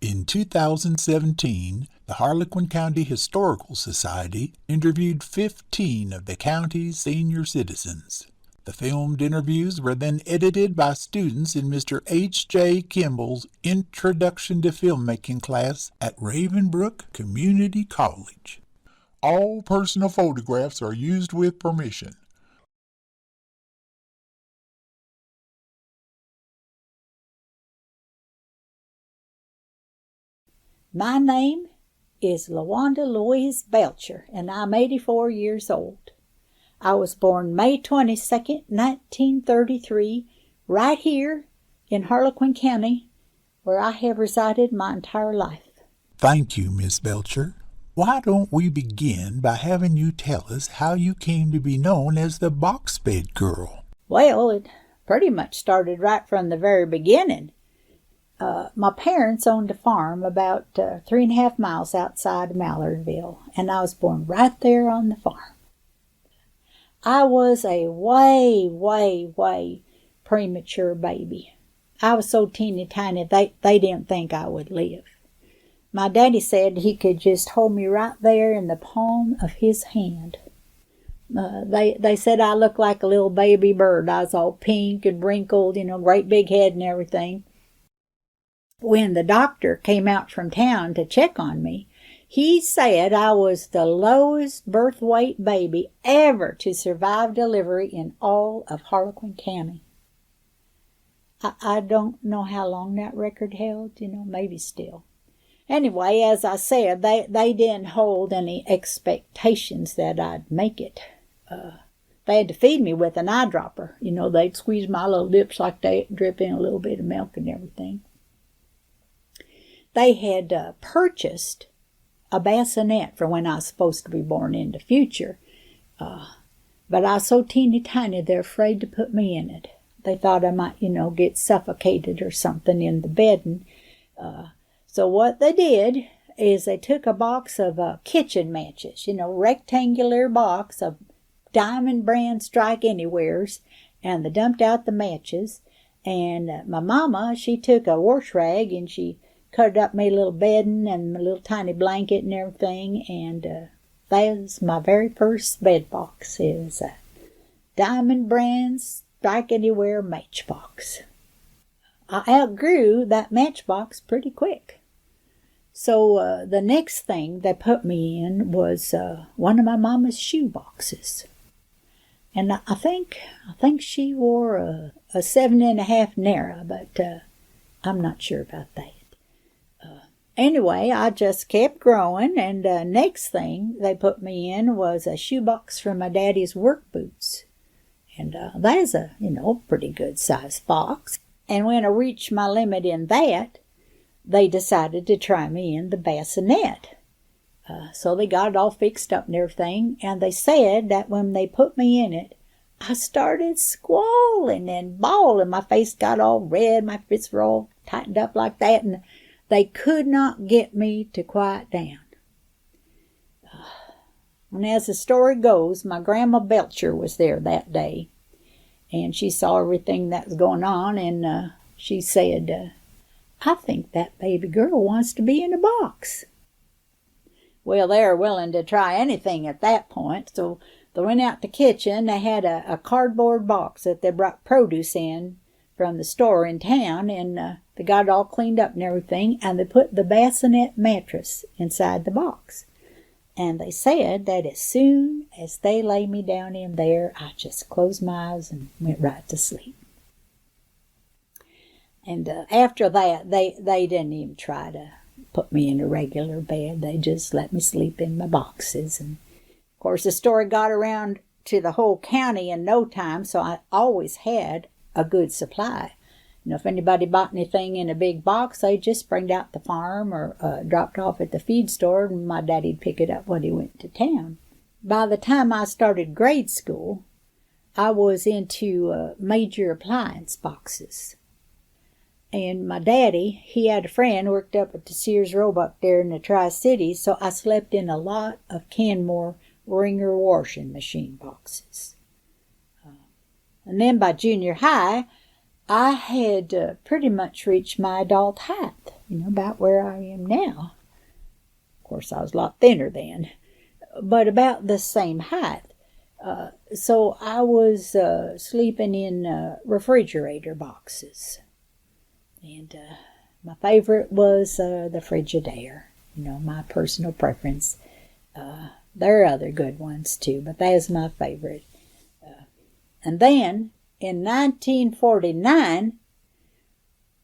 In 2017, the Harlequin County Historical Society interviewed 15 of the county's senior citizens. The filmed interviews were then edited by students in Mr. H.J. Kimball's Introduction to Filmmaking class at Ravenbrook Community College. All personal photographs are used with permission. My name is Luwanda Belcher, and I'm 84 years old. I was born May 22nd, 1933, right here in Harlequin County, where I have resided my entire life. Thank you, Miss Belcher. Why don't we begin by having you tell us how you came to be known as the Box Bed Girl? Well, it pretty much started right from the very beginning. My parents owned a farm about 3.5 miles outside of Mallardville, and I was born right there on the farm. I was a way premature baby. I was so teeny tiny they didn't think I would live. My daddy said he could just hold me right there in the palm of his hand. They said I looked like a little baby bird. I was all pink and wrinkled, great big head and everything. When the doctor came out from town to check on me, he said I was the lowest birth weight baby ever to survive delivery in all of Harlequin County. I don't know how long that record held, maybe still. Anyway, as I said, they didn't hold any expectations that I'd make it. They had to feed me with an eyedropper. They'd squeeze my little lips like that, drip in a little bit of milk and everything. They had purchased a bassinet for when I was supposed to be born in the future. But I was so teeny tiny, they're afraid to put me in it. They thought I might, get suffocated or something in the bedding. So what they did is they took a box of kitchen matches, rectangular box of Diamond brand Strike Anywheres, and they dumped out the matches. And my mama, she took a wash rag and she cut up my little bedding and my little tiny blanket and everything, and that was my very first bed box. It was a Diamond brand Strike Anywhere matchbox. I outgrew that matchbox pretty quick. So the next thing they put me in was one of my mama's shoe boxes. And I think she wore a 7.5 Nara, but I'm not sure about that. Anyway, I just kept growing, and next thing they put me in was a shoebox for my daddy's work boots. And that is a, pretty good sized box. And when I reached my limit in that, they decided to try me in the bassinet. So they got it all fixed up and everything, and they said that when they put me in it, I started squalling and bawling. My face got all red, my fists were all tightened up like that, and they could not get me to quiet down. And as the story goes, my Grandma Belcher was there that day, and she saw everything that was going on, and she said, I think that baby girl wants to be in a box. Well, they were willing to try anything at that point, so they went out to the kitchen. They had a cardboard box that they brought produce in from the store in town, and they got it all cleaned up and everything, and they put the bassinet mattress inside the box. And they said that as soon as they lay me down in there, I just closed my eyes and went right to sleep. And after that, they didn't even try to put me in a regular bed. They just let me sleep in my boxes. And of course, the story got around to the whole county in no time, so I always had a good supply. If anybody bought anything in a big box, they just bring it out the farm or dropped off at the feed store, and my daddy'd pick it up when he went to town. By the time I started grade school, I was into major appliance boxes. And my daddy, he had a friend worked up at the Sears Roebuck there in the Tri-Cities, so I slept in a lot of Canmore Ringer washing machine boxes. And then by junior high, I had pretty much reached my adult height. about where I am now. Of course, I was a lot thinner then, but about the same height. So I was sleeping in refrigerator boxes. And my favorite was the Frigidaire, my personal preference. There are other good ones too, but that is my favorite. And then in 1949,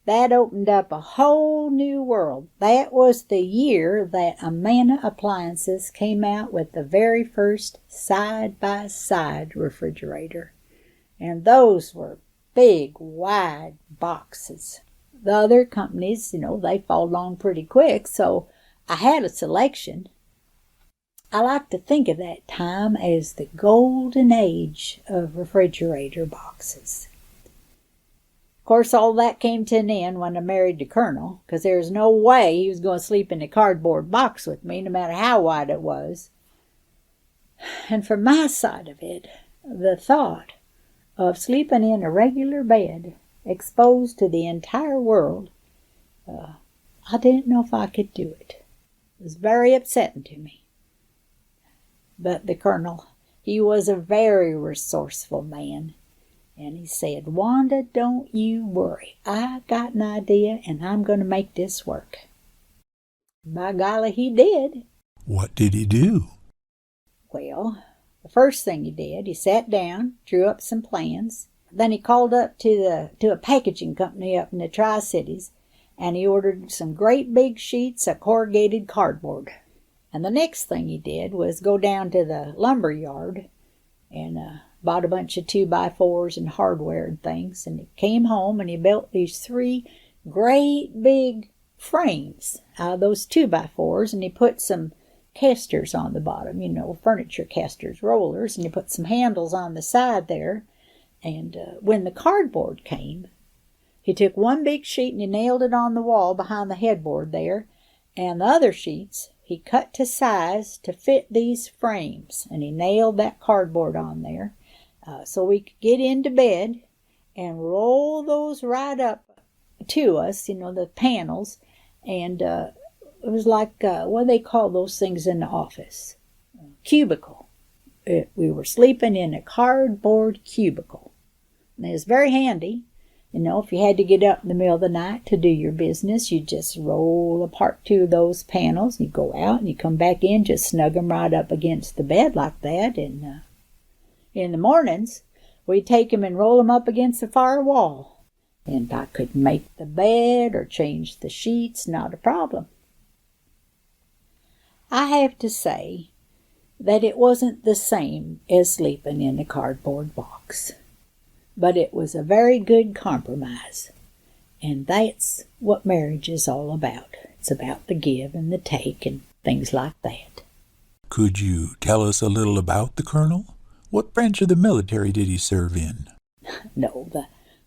that opened up a whole new world. That was the year that Amana Appliances came out with the very first side-by-side refrigerator. And those were big, wide boxes. The other companies, they fall along pretty quick, so I had a selection. I like to think of that time as the golden age of refrigerator boxes. Of course, all that came to an end when I married the Colonel, because there was no way he was going to sleep in a cardboard box with me, no matter how wide it was. And from my side of it, the thought of sleeping in a regular bed, exposed to the entire world, I didn't know if I could do it. It was very upsetting to me. But the Colonel, he was a very resourceful man. And he said, "Wanda, don't you worry. I got an idea, and I'm going to make this work." By golly, he did. What did he do? Well, the first thing he did, he sat down, drew up some plans. Then he called up to a packaging company up in the Tri-Cities, and he ordered some great big sheets of corrugated cardboard. And the next thing he did was go down to the lumber yard and bought a bunch of 2x4s and hardware and things, and he came home and he built these 3 great big frames out of those 2x4s, and he put some casters on the bottom, furniture casters, rollers, and he put some handles on the side there. And when the cardboard came, he took one big sheet and he nailed it on the wall behind the headboard there, and the other sheets he cut to size to fit these frames, and he nailed that cardboard on there. So we could get into bed and roll those right up to us, the panels. And it was like, what do they call those things in the office? Cubicle. We were sleeping in a cardboard cubicle. And it was very handy. If you had to get up in the middle of the night to do your business, you just roll apart 2 of those panels. You go out and you come back in, just snug them right up against the bed like that. And in the mornings, we'd take them and roll them up against the far wall. And I could make the bed or change the sheets, not a problem. I have to say that it wasn't the same as sleeping in a cardboard box. But it was a very good compromise. And that's what marriage is all about. It's about the give and the take and things like that. Could you tell us a little about the Colonel? What branch of the military did he serve in? No,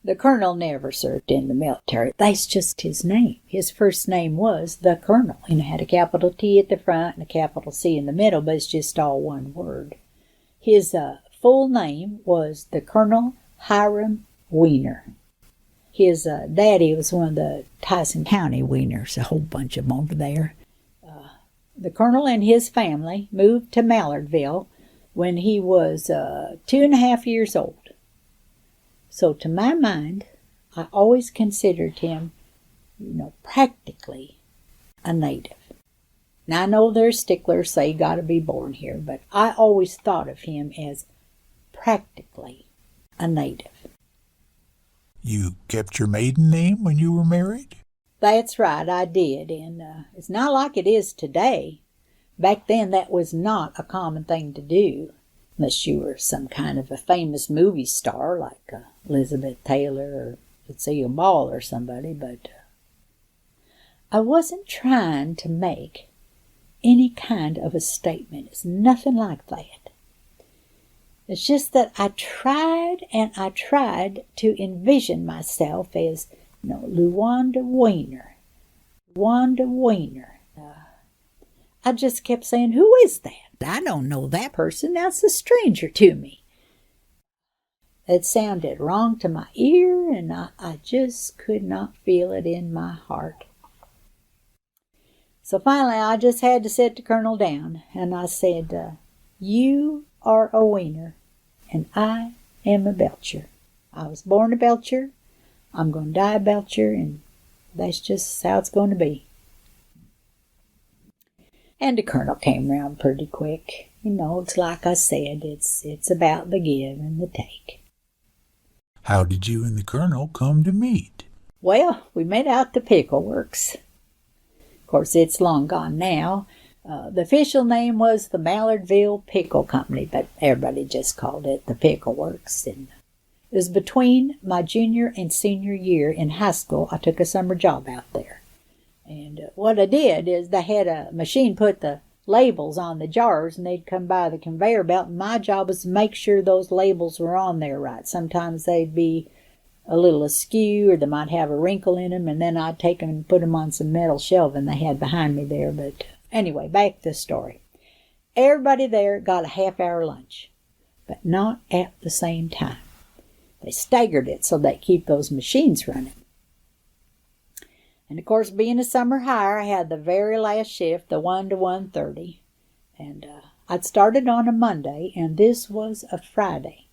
the Colonel never served in the military. That's just his name. His first name was the Colonel. It had a capital T at the front and a capital C in the middle, but it's just all one word. His full name was the Colonel Hiram Wiener. His daddy was one of the Harlequin County Wieners, a whole bunch of them over there. The Colonel and his family moved to Mallardville when he was 2.5 years old. So to my mind, I always considered him, practically a native. Now I know there's sticklers say you got to be born here, but I always thought of him as practically a native. You kept your maiden name when you were married? That's right, I did, and it's not like it is today. Back then, that was not a common thing to do, unless you were some kind of a famous movie star like Elizabeth Taylor or Lucille Ball or somebody, but I wasn't trying to make any kind of a statement. It's nothing like that. It's just that I tried and I tried to envision myself as, Luwanda Weiner. Luwanda Weiner. I just kept saying, who is that? I don't know that person. That's a stranger to me. It sounded wrong to my ear, and I just could not feel it in my heart. So finally I just had to sit the Colonel down, and I said, you are a Wiener, and I am a Belcher. I was born a Belcher, I'm going to die a Belcher, and that's just how it's going to be. And the Colonel came round pretty quick. It's like I said, it's about the give and the take. How did you and the Colonel come to meet? Well, we met out the Pickle Works. Of course, it's long gone now. The official name was the Mallardville Pickle Company, but everybody just called it the Pickle Works. And it was between my junior and senior year in high school. I took a summer job out there. And what I did is they had a machine put the labels on the jars, and they'd come by the conveyor belt, and my job was to make sure those labels were on there right. Sometimes they'd be a little askew, or they might have a wrinkle in them, and then I'd take them and put them on some metal shelving they had behind me there. But anyway, back to the story. Everybody there got a half-hour lunch, but not at the same time. They staggered it so they'd keep those machines running. And of course, being a summer hire, I had the very last shift, the 1 to 1:30. And I'd started on a Monday, and this was a Friday.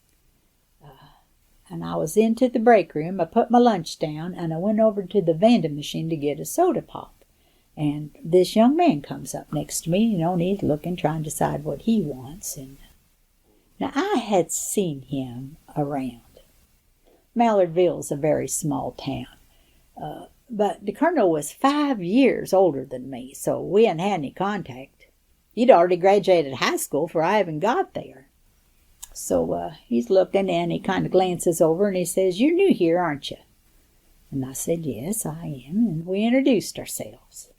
And I was into the break room. I put my lunch down, and I went over to the vending machine to get a soda pop. And this young man comes up next to me, and he's looking, trying to decide what he wants. And now, I had seen him around. Mallardville's a very small town. But the Colonel was 5 years older than me, so we hadn't had any contact. He'd already graduated high school before I even got there. So he's looking, and he kind of glances over, and he says, "You're new here, aren't you?" And I said, "Yes, I am." And we introduced ourselves.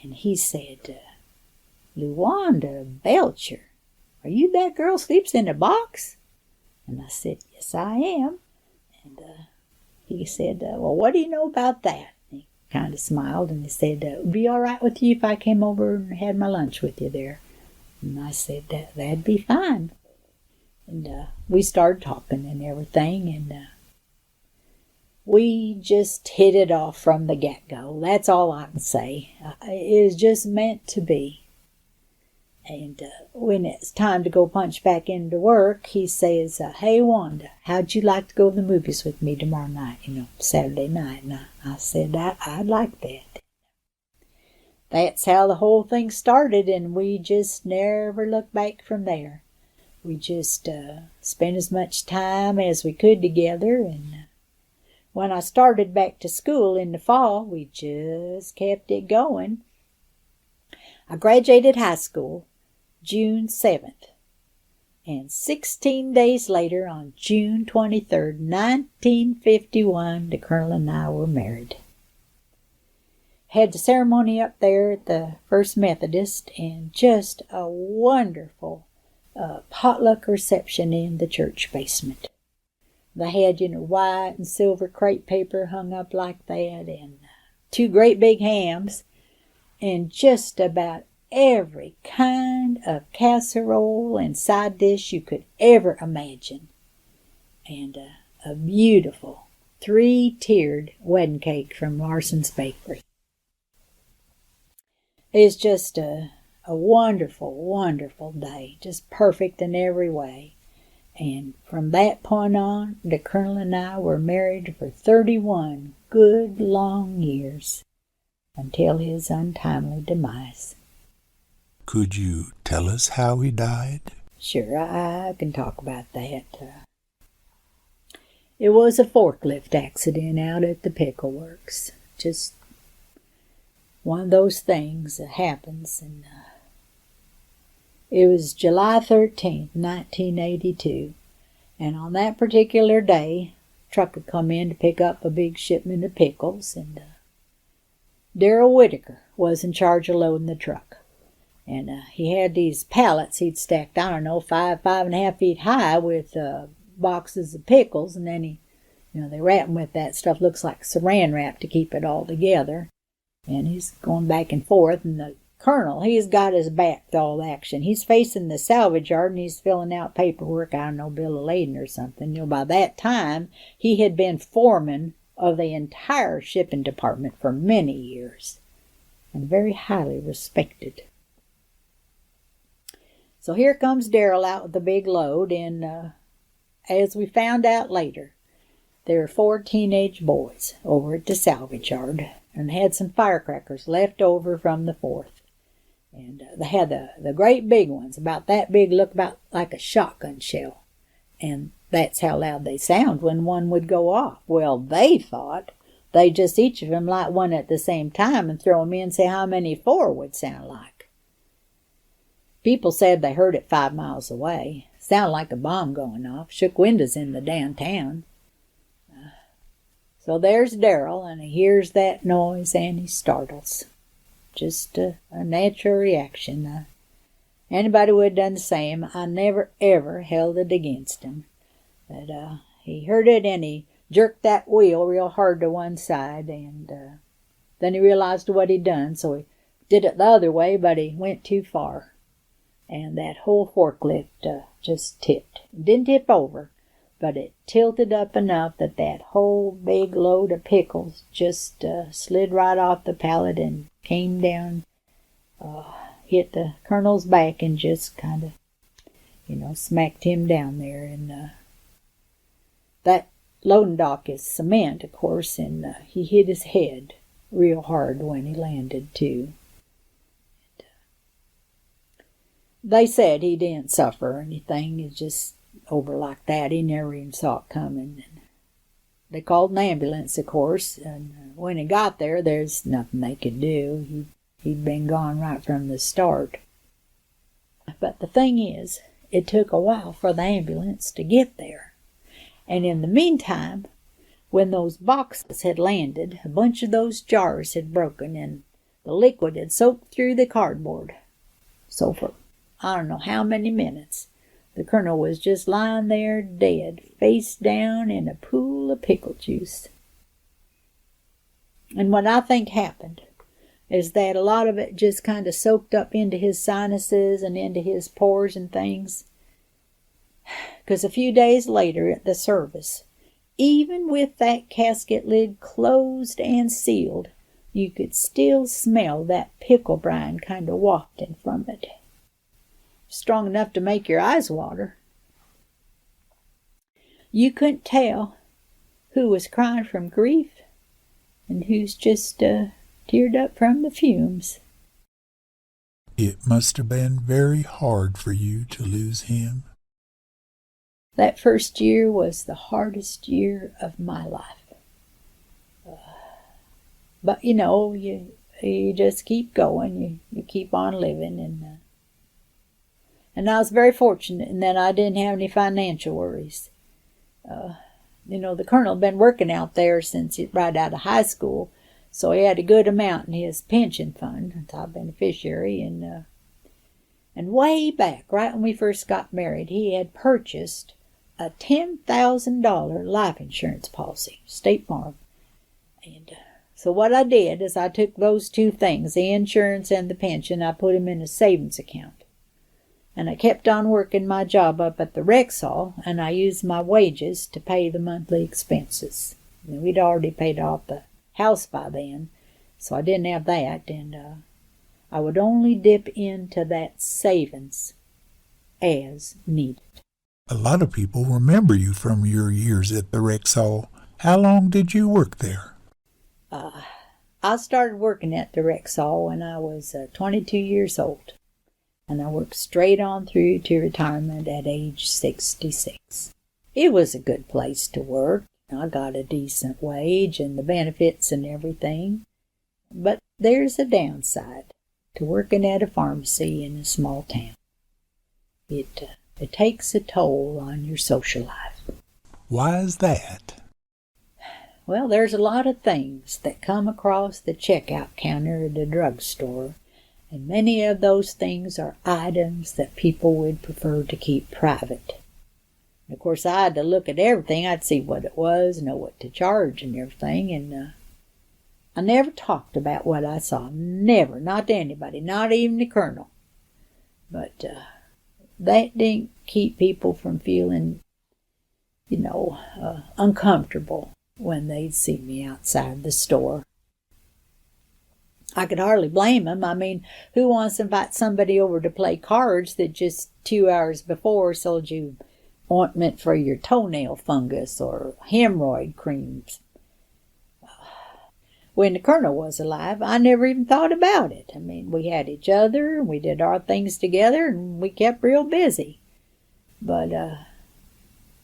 And he said, "Luwanda Belcher, are you that girl sleeps in a box?" And I said, "Yes, I am." And he said, "Well, what do you know about that?" He kind of smiled, and he said, "Would it be all right with you if I came over and had my lunch with you there?" And I said, "That'd be fine." And we started talking and everything, and we just hit it off from the get-go. That's all I can say. It was just meant to be. And when it's time to go punch back into work, he says, "Hey, Wanda, how'd you like to go to the movies with me tomorrow night, Saturday night?" And I said, I'd like that. That's how the whole thing started, and we just never looked back from there. We just spent as much time as we could together, and when I started back to school in the fall, we just kept it going. I graduated high school June 7th, and 16 days later, on June 23rd, 1951, the Colonel and I were married. Had the ceremony up there at the First Methodist, and just a wonderful potluck reception in the church basement. They had, white and silver crepe paper hung up like that, and 2 great big hams, and just about every kind of casserole and side dish you could ever imagine. And a beautiful 3-tiered wedding cake from Larson's Bakery. It's just a wonderful, wonderful day. Just perfect in every way. And from that point on, the Colonel and I were married for 31 good long years, until his untimely demise. Could you tell us how he died? Sure, I can talk about that. It was a forklift accident out at the Pickle Works. Just one of those things that happens. And it was July 13th, 1982. And on that particular day, a truck had come in to pick up a big shipment of pickles. And Darrell Whitaker was in charge of loading the truck. And he had these pallets he'd stacked, 5.5 feet high with boxes of pickles. And then they wrap them with that stuff, looks like saran wrap to keep it all together. And he's going back and forth. And the Colonel, he's got his back to all action. He's facing the salvage yard, and he's filling out paperwork, bill of lading or something. By that time, he had been foreman of the entire shipping department for many years. and very highly respected. So here comes Darrell out with the big load, and as we found out later, there were 4 teenage boys over at the salvage yard, and had some firecrackers left over from the 4th. And they had the great big ones, about that big, look about like a shotgun shell. And that's how loud they sound when one would go off. Well, they thought they'd just each of them light one at the same time and throw them in and say how many 4 would sound like. People said they heard it 5 miles away. Sounded like a bomb going off. Shook windows in the downtown. So there's Darrell, and he hears that noise and he startles. Just a natural reaction. Anybody would have done the same. I never, ever held it against him. But he heard it, and he jerked that wheel real hard to one side, and then he realized what he'd done, so he did it the other way, but he went too far. And that whole forklift just tipped. It didn't tip over, but it tilted up enough that that whole big load of pickles just slid right off the pallet and came down, hit the colonel's back and just kind of, smacked him down there. And that loading dock is cement, of course, and he hit his head real hard when he landed, too. They said he didn't suffer or anything. It's just over like that. He never even saw it coming. And they called an ambulance, of course, and when he got there, there's nothing they could do. He'd been gone right from the start. But the thing is, it took a while for the ambulance to get there. And in the meantime, when those boxes had landed, a bunch of those jars had broken and the liquid had soaked through the cardboard. So for I don't know how many minutes, the colonel was just lying there dead, face down in a pool of pickle juice. And what I think happened is that a lot of it just kind of soaked up into his sinuses and into his pores and things. Because a few days later at the service, even with that casket lid closed and sealed, you could still smell that pickle brine kind of wafting from it. Strong enough to make your eyes water. You couldn't tell who was crying from grief and who's just teared up from the fumes. It must have been very hard for you to lose him. That first year was the hardest year of my life. But you just keep going. You keep on living, and I was very fortunate in that I didn't have any financial worries. The colonel had been working out there since right out of high school, so he had a good amount in his pension fund, top beneficiary, and way back, right when we first got married, he had purchased a $10,000 life insurance policy, State Farm. And so what I did is I took those two things, the insurance and the pension, I put them in a savings account. And I kept on working my job up at the Rexall, and I used my wages to pay the monthly expenses. And we'd already paid off the house by then, so I didn't have that, and I would only dip into that savings as needed. A lot of people remember you from your years at the Rexall. How long did you work there? I started working at the Rexall when I was 22 years old. And I worked straight on through to retirement at age 66. It was a good place to work. I got a decent wage and the benefits and everything. But there's a downside to working at a pharmacy in a small town. It takes a toll on your social life. Why is that? Well, there's a lot of things that come across the checkout counter at a drugstore. And many of those things are items that people would prefer to keep private. And of course, I had to look at everything. I'd see what it was, know what to charge and everything. And I never talked about what I saw. Never. Not to anybody. Not even the colonel. But that didn't keep people from feeling, uncomfortable when they'd see me outside the store. I could hardly blame him. I mean, who wants to invite somebody over to play cards that just 2 hours before sold you ointment for your toenail fungus or hemorrhoid creams? When the Colonel was alive, I never even thought about it. I mean, we had each other, and we did our things together, and we kept real busy. But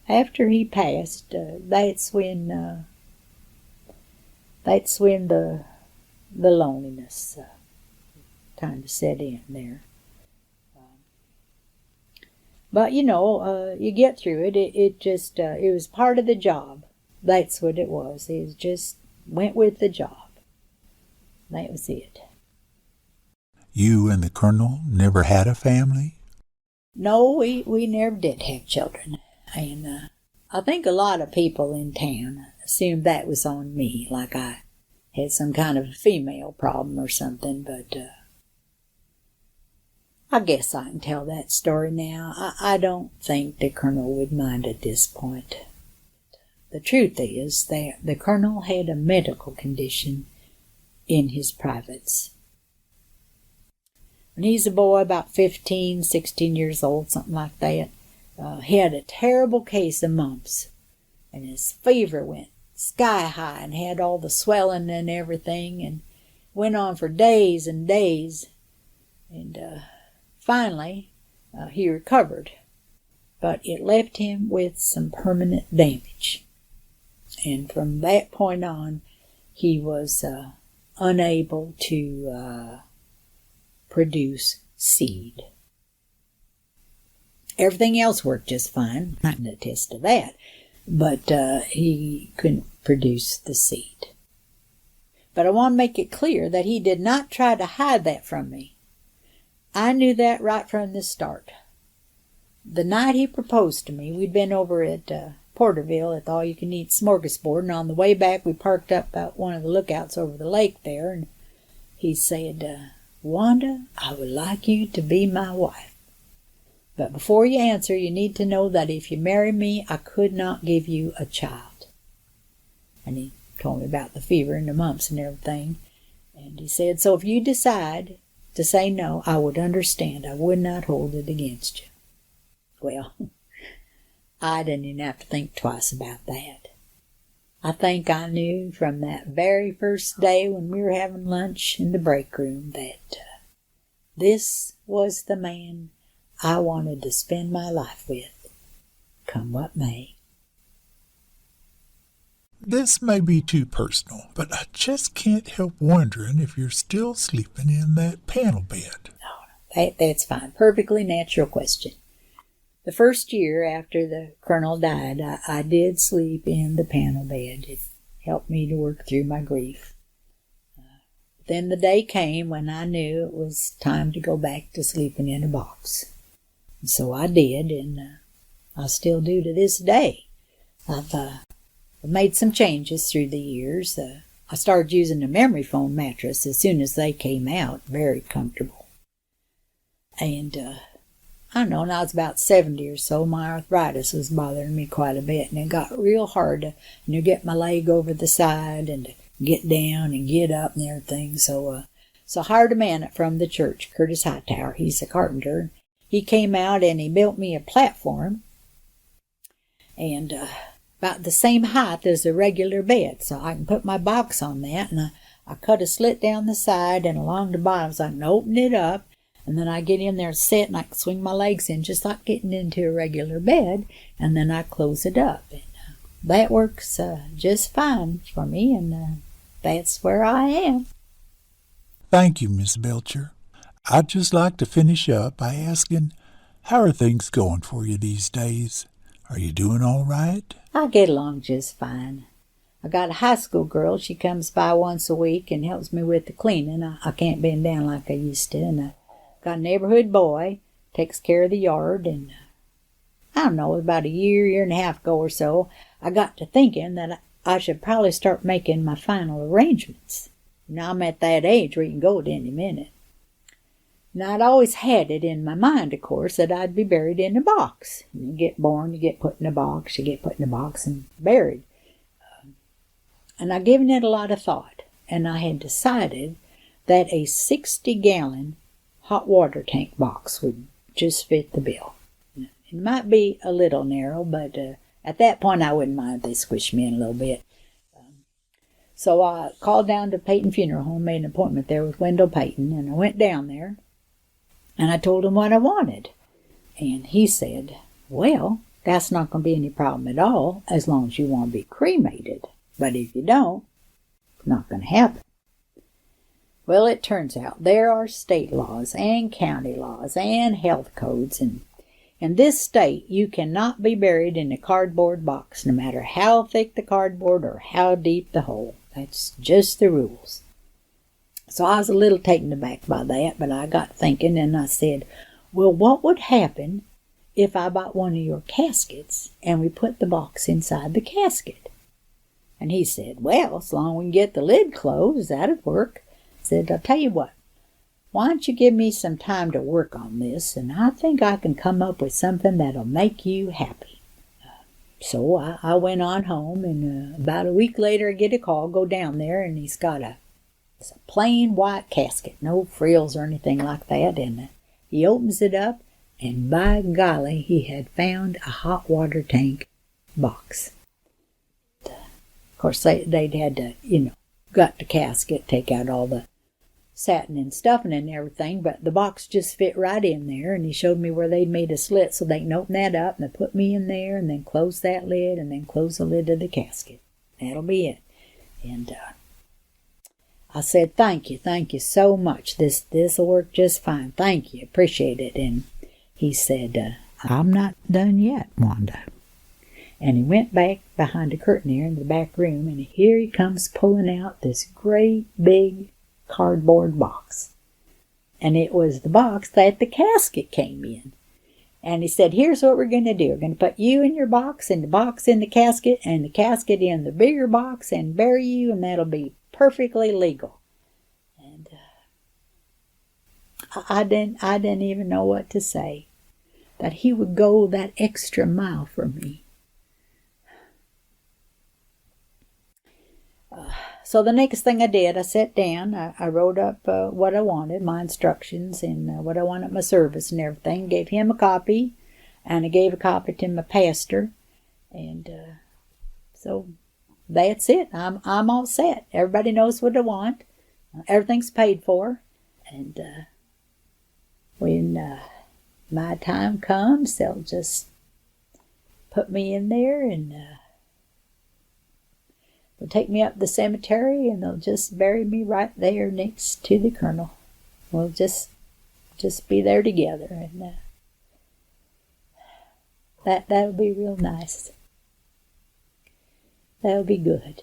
after he passed, that's when the loneliness kind of set in there. But you get through it. It was part of the job. That's what it was. It just went with the job. That was it. You and the Colonel never had a family? No, we never did have children. And I think a lot of people in town assumed that was on me, like I had some kind of female problem or something, but I guess I can tell that story now. I don't think the Colonel would mind at this point. The truth is that the Colonel had a medical condition in his privates. When he's a boy, about 15, 16 years old, something like that, he had a terrible case of mumps, and his fever went sky high and had all the swelling and everything, and went on for days and days, and finally he recovered, but it left him with some permanent damage, and from that point on he was unable to produce seed. Everything else worked just fine, I can attest to that, but he couldn't produce the seed. But I want to make it clear that he did not try to hide that from me. I knew that right from the start. The night he proposed to me, we'd been over at Porterville at the all-you-can-eat smorgasbord, and on the way back we parked up at one of the lookouts over the lake there, and he said, "Wanda, I would like you to be my wife. But before you answer, you need to know that if you marry me, I could not give you a child." And he told me about the fever and the mumps and everything. And he said, "So if you decide to say no, I would understand. I would not hold it against you." Well, I didn't even have to think twice about that. I think I knew from that very first day when we were having lunch in the break room that this was the man I wanted to spend my life with, come what may. This may be too personal, but I just can't help wondering if you're still sleeping in that panel bed. That's fine. Perfectly natural question. The first year after the Colonel died, I did sleep in the panel bed. It helped me to work through my grief. Then the day came when I knew it was time to go back to sleeping in a box. And so I did, and I still do to this day. I've made some changes through the years. I started using a memory foam mattress as soon as they came out, very comfortable. And I don't know, when I was about 70 or so, my arthritis was bothering me quite a bit, and it got real hard to get my leg over the side and to get down and get up and everything. So I hired a man from the church, Curtis Hightower. He's a carpenter. He came out and he built me a platform, and about the same height as a regular bed, so I can put my box on that, and I cut a slit down the side and along the bottom so I can open it up, and then I get in there and sit, and I can swing my legs in just like getting into a regular bed, and then I close it up. And that works just fine for me, and that's where I am. Thank you, Miss Belcher. I'd just like to finish up by asking, how are things going for you these days? Are you doing all right? I get along just fine. I got a high school girl. She comes by once a week and helps me with the cleaning. I can't bend down like I used to. And I got a neighborhood boy, takes care of the yard. And I don't know, about a year and a half ago or so, I got to thinking that I should probably start making my final arrangements. Now I'm at that age where you can go at any minute. Now, I'd always had it in my mind, of course, that I'd be buried in a box. You get born, you get put in a box, you get put in a box and buried. And I'd given it a lot of thought, and I had decided that a 60-gallon hot water tank box would just fit the bill. It might be a little narrow, but at that point I wouldn't mind if they squished me in a little bit. So I called down to Peyton Funeral Home, made an appointment there with Wendell Peyton, and I went down there, and I told him what I wanted. And he said, well, that's not going to be any problem at all as long as you want to be cremated. But if you don't, it's not going to happen. Well, it turns out there are state laws and county laws and health codes, and in this state, you cannot be buried in a cardboard box, no matter how thick the cardboard or how deep the hole. That's just the rules. So I was a little taken aback by that, but I got thinking, and I said, well, what would happen if I bought one of your caskets and we put the box inside the casket? And he said, well, as long as we can get the lid closed, that'd work. I said, I'll tell you what, why don't you give me some time to work on this, and I think I can come up with something that'll make you happy. So I went on home, and about a week later I get a call, go down there, and he's got it's a plain white casket, no frills or anything like that, and he opens it up, and by golly, he had found a hot water tank box. Of course, they'd had to, gut the casket, take out all the satin and stuffing and everything, but the box just fit right in there, and he showed me where they'd made a slit so they can open that up, and they put me in there, and then close that lid, and then close the lid of the casket. That'll be it. And I said, thank you so much. This'll work just fine. Thank you, appreciate it. And he said, I'm not done yet, Wanda. And he went back behind the curtain there in the back room, and here he comes pulling out this great big cardboard box. And it was the box that the casket came in. And he said, here's what we're going to do. We're going to put you in your box, and the box in the casket, and the casket in the bigger box, and bury you, and that'll be perfectly legal. And I didn't even know what to say. That he would go that extra mile for me. So the next thing I did, I sat down, I wrote up what I wanted, my instructions, and what I wanted my service and everything. Gave him a copy, and I gave a copy to my pastor. And so that's it. I'm all set. Everybody knows what I want. Everything's paid for. And when my time comes, they'll just put me in there, and they'll take me up the cemetery, and they'll just bury me right there next to the colonel. We'll just be there together, and that'll be real nice. That'll be good.